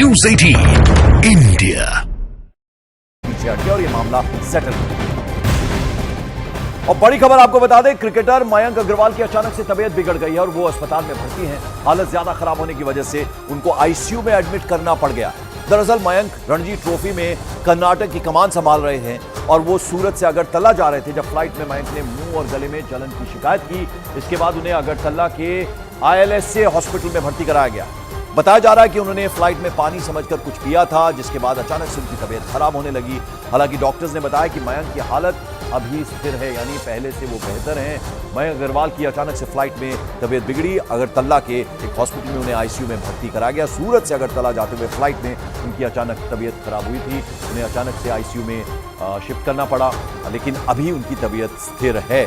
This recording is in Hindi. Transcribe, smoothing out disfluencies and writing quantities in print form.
News 18 India. पीछे हट गया और ये मामला सेटल हो गया। और बड़ी खबर आपको बता दें, क्रिकेटर मयंक अग्रवाल की अचानक से तबीयत बिगड़ गई है और वो अस्पताल में भर्ती हैं। हालत ज्यादा खराब होने की वजह से उनको आईसीयू में एडमिट करना पड़ गया। दरअसल मयंक रणजी ट्रॉफी में कर्नाटक की कमान संभाल रहे हैं और वो सूरत से अगरतला जा रहे थे जब फ्लाइट में मयंक ने मुंह और गले में जलन की शिकायत की। इसके बाद उन्हें अगरतला के ILSA हॉस्पिटल में भर्ती कराया गया। बताया जा रहा है कि उन्होंने फ्लाइट में पानी समझकर कुछ पिया था, जिसके बाद अचानक से उनकी तबीयत खराब होने लगी। हालांकि डॉक्टर्स ने बताया कि मयंक की हालत अभी स्थिर है, यानी पहले से वो बेहतर हैं। मयंक अग्रवाल की अचानक से फ्लाइट में तबीयत बिगड़ी। अगरतला के एक हॉस्पिटल में उन्हें आईसीयू में भर्ती कराया गया। सूरत से अगरतला जाते हुए फ्लाइट में उनकी अचानक तबीयत खराब हुई थी। उन्हें अचानक से आईसीयू में शिफ्ट करना पड़ा, लेकिन अभी उनकी तबीयत स्थिर है।